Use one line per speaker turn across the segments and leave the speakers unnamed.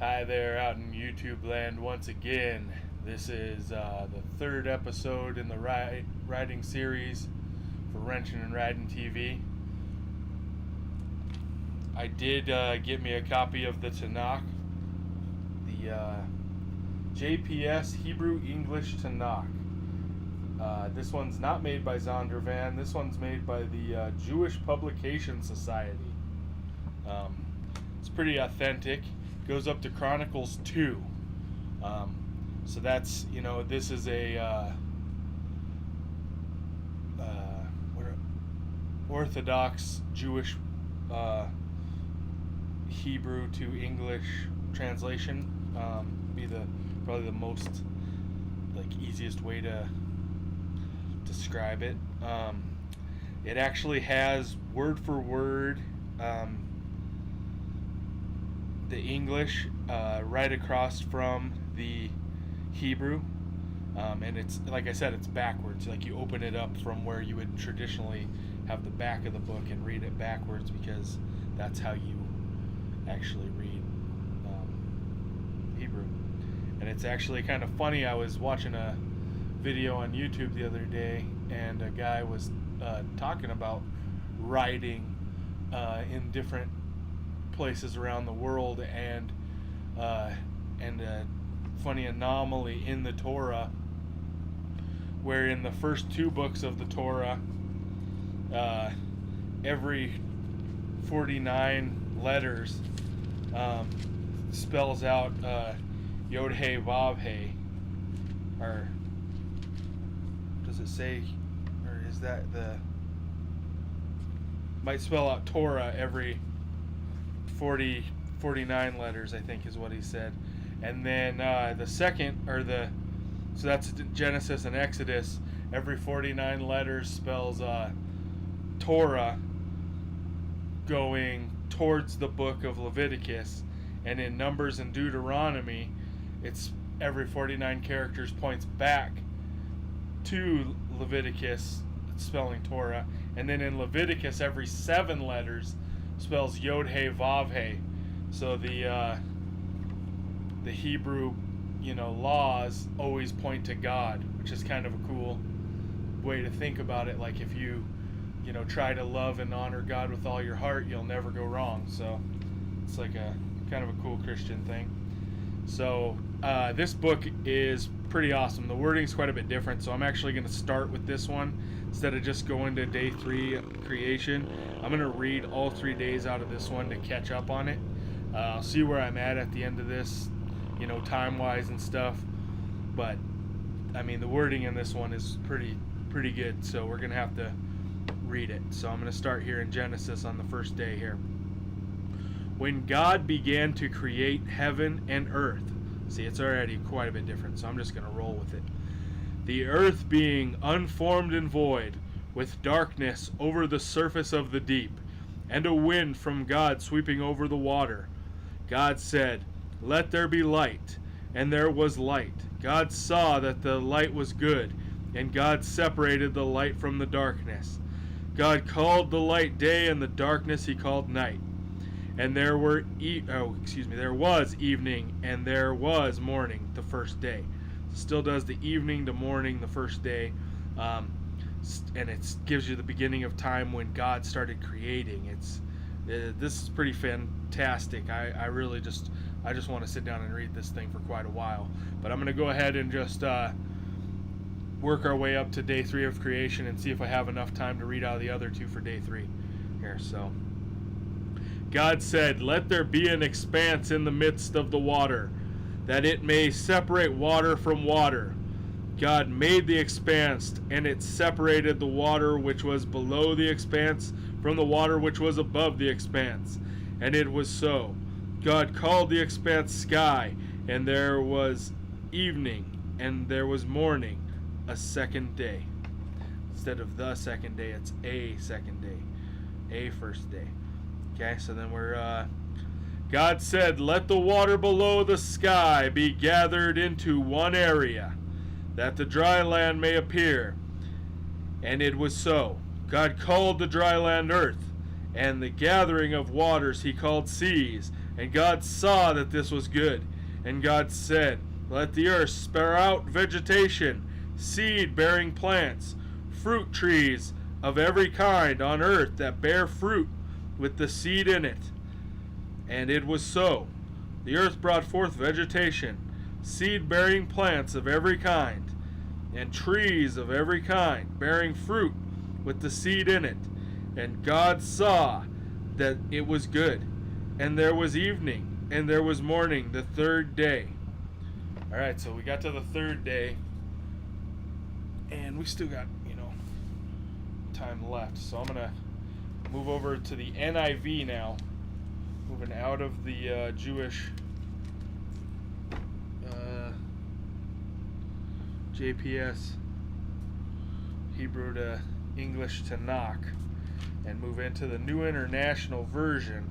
Hi there, out in YouTube land once again. This is the third episode in the riding series for Wrenching and Riding TV. I did get me a copy of the Tanakh, the JPS Hebrew English Tanakh. This one's not made by Zondervan. This one's made by the Jewish Publication Society. It's pretty authentic. Goes up to Chronicles 2. So that's, this is a Orthodox Jewish Hebrew to English translation. Be probably the most easiest way to describe it. It actually has word for word the English right across from the Hebrew, and it's, like I said, it's backwards. You open it up from where you would traditionally have the back of the book and read it backwards, because that's how you actually read Hebrew. And it's actually kind of funny. I was watching a video on YouTube the other day, and a guy was talking about writing in different places around the world, and a funny anomaly in the Torah, where in the first two books of the Torah, every 49 letters spells out Yod He Vav He, or does it say, or is that might spell out Torah every 49 letters, I think is what he said. And then the second, so that's Genesis and Exodus, every 49 letters spells Torah going towards the book of Leviticus. And in Numbers and Deuteronomy, it's every 49 characters points back to Leviticus, spelling Torah. And then in Leviticus, every 7 letters spells Yod He Vav He. So the Hebrew, laws always point to God, which is kind of a cool way to think about it. Like, if you try to love and honor God with all your heart, you'll never go wrong. So it's like a kind of a cool Christian thing. So this book is pretty awesome. The wording's quite a bit different, so I'm actually going to start with this one instead of just going to day 3 creation. I'm going to read all 3 days out of this one to catch up on it. I'll see where I'm at the end of this, time-wise and stuff. But I mean, the wording in this one is pretty good, so we're going to have to read it. So I'm going to start here in Genesis on the first day here. When God began to create heaven and earth. See, it's already quite a bit different, so I'm just going to roll with it. The earth being unformed and void, with darkness over the surface of the deep, and a wind from God sweeping over the water. God said, "Let there be light," and there was light. God saw that the light was good, and God separated the light from the darkness. God called the light day, and the darkness he called night. And there was evening, and there was morning the first day. It still does the evening to morning the first day, and it gives you the beginning of time when God started creating. This is pretty fantastic. I just want to sit down and read this thing for quite a while. But I'm going to go ahead and just work our way up to day 3 of creation and see if I have enough time to read out the other 2 for day 3 here. So God said, "Let there be an expanse in the midst of the water, that it may separate water from water." God made the expanse, and it separated the water which was below the expanse from the water which was above the expanse. And it was so. God called the expanse sky, and there was evening, and there was morning, a second day. Instead of the second day, it's a second day, a first day. Okay, so then God said, "Let the water below the sky be gathered into one area, that the dry land may appear." And it was so. God called the dry land earth, and the gathering of waters he called seas, And God saw that this was good. And God said, let the earth sprout vegetation, seed-bearing plants, fruit trees of every kind on earth that bear fruit with the seed in it. And it was so. The earth brought forth vegetation, seed-bearing plants of every kind, and trees of every kind, bearing fruit with the seed in it. And God saw that it was good. And there was evening, and there was morning, the third day. Alright, so we got to the third day, and we still got, time left. So I'm going to move over to the NIV now, moving out of the Jewish JPS, Hebrew to English to Tanakh, and move into the New International Version.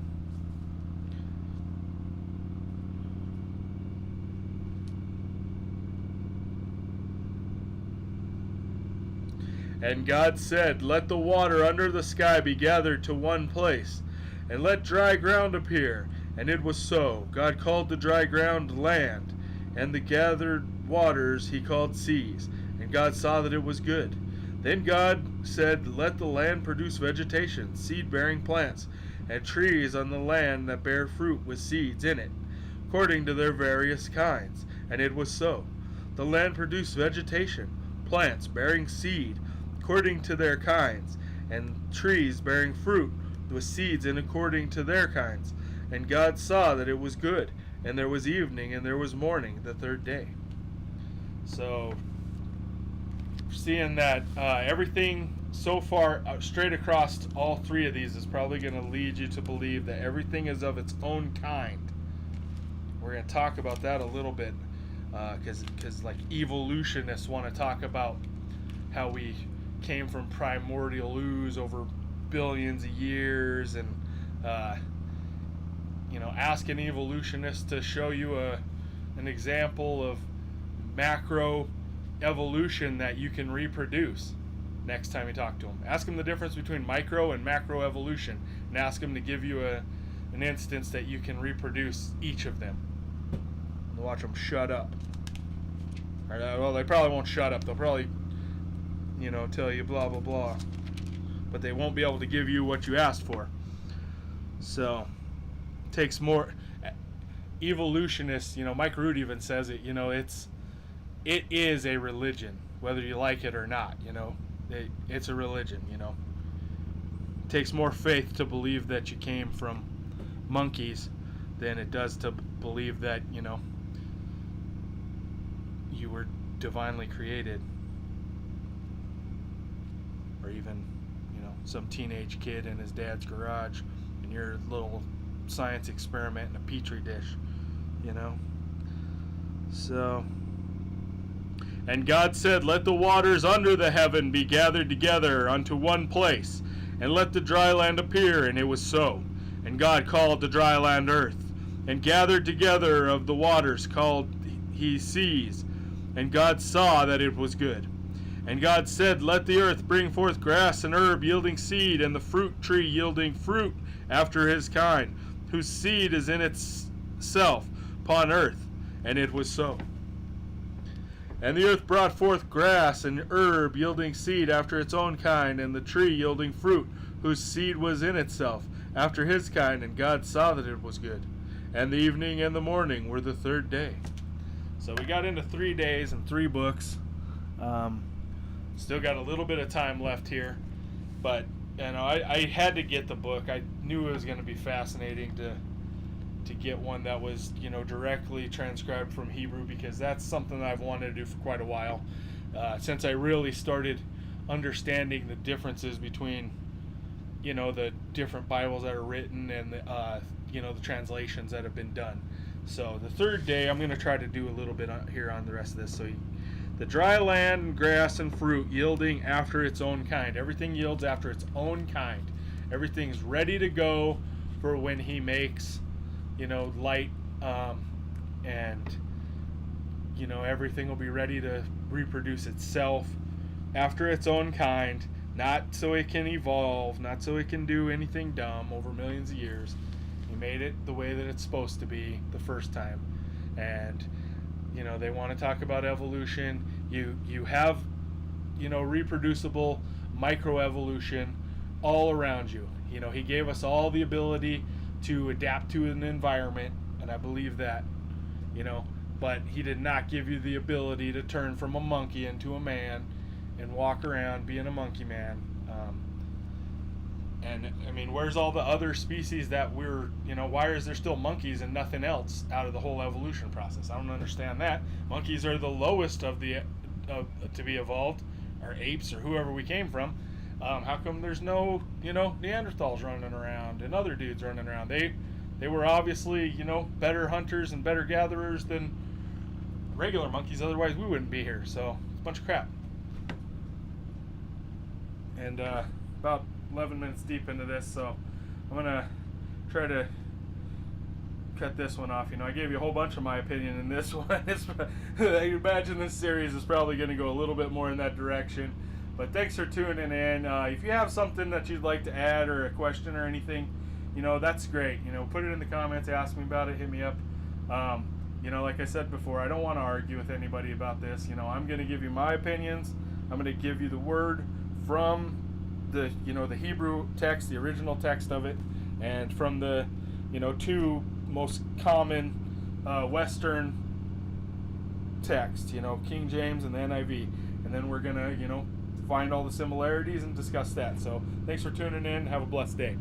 And God said, let the water under the sky be gathered to one place, and let dry ground appear. And it was so. God called the dry ground land, and the gathered waters he called seas. And God saw that it was good. Then God said, let the land produce vegetation, seed-bearing plants, and trees on the land that bear fruit with seeds in it, according to their various kinds. And it was so. The land produced vegetation, plants bearing seed, according to their kinds, and trees bearing fruit with seeds in according to their kinds. And God saw that it was good. And there was evening, and there was morning, the third day. So, seeing that everything so far straight across all three of these is probably going to lead you to believe that everything is of its own kind. We're going to talk about that a little bit, because like evolutionists want to talk about how we came from primordial ooze over billions of years, and ask an evolutionist to show you an example of macro evolution that you can reproduce. Next time you talk to them, ask them the difference between micro and macro evolution, and ask them to give you an instance that you can reproduce each of them. And watch them shut up. Well, they probably won't shut up. They'll probably tell you blah blah blah, but they won't be able to give you what you asked for. So takes more evolutionists, Mike Root even says it, it is a religion, whether you like it or not. It's a religion. It takes more faith to believe that you came from monkeys than it does to believe that you were divinely created. Or even, some teenage kid in his dad's garage, and your little science experiment in a petri dish, So, and God said, let the waters under the heaven be gathered together unto one place, and let the dry land appear, and it was so. And God called the dry land earth, and gathered together of the waters called he seas. And God saw that it was good. And God said, let the earth bring forth grass and herb yielding seed, and the fruit tree yielding fruit after his kind, whose seed is in itself upon earth. And it was so. And the earth brought forth grass and herb yielding seed after its own kind, and the tree yielding fruit, whose seed was in itself after his kind. And God saw that it was good. And the evening and the morning were the third day. So we got into 3 days and 3 books. Still got a little bit of time left here, but I had to get the book. I knew it was going to be fascinating to get one that was directly transcribed from Hebrew, because that's something that I've wanted to do for quite a while, since I really started understanding the differences between the different Bibles that are written and the translations that have been done. So the third day, I'm going to try to do a little bit here on the rest of this. So the dry land, grass, and fruit yielding after its own kind. Everything yields after its own kind. Everything's ready to go for when he makes, light, and, everything will be ready to reproduce itself after its own kind, not so it can evolve, not so it can do anything dumb over millions of years. He made it the way that it's supposed to be the first time. And they want to talk about evolution. You have reproducible microevolution all around you. He gave us all the ability to adapt to an environment, and I believe that. But he did not give you the ability to turn from a monkey into a man and walk around being a monkey man. And I mean, where's all the other species that why is there still monkeys and nothing else out of the whole evolution process? I don't understand that. Monkeys are the lowest of the to be evolved, or apes, or whoever we came from. How come there's no Neanderthals running around and other dudes running around? They were obviously better hunters and better gatherers than regular monkeys. Otherwise, we wouldn't be here. So it's a bunch of crap. And about 11 minutes deep into this, so I'm gonna try to cut this one off. I gave you a whole bunch of my opinion in this one. I imagine this series is probably going to go a little bit more in that direction. But thanks for tuning in. If you have something that you'd like to add, or a question or anything, that's great. Put it in the comments, ask me about it, hit me up. Like I said before, I don't want to argue with anybody about this. I'm going to give you my opinions. I'm going to give you the word from the Hebrew text, the original text of it, and from the two most common Western text, King James and the NIV, and then we're gonna find all the similarities and discuss that. So thanks for tuning in. Have a blessed day.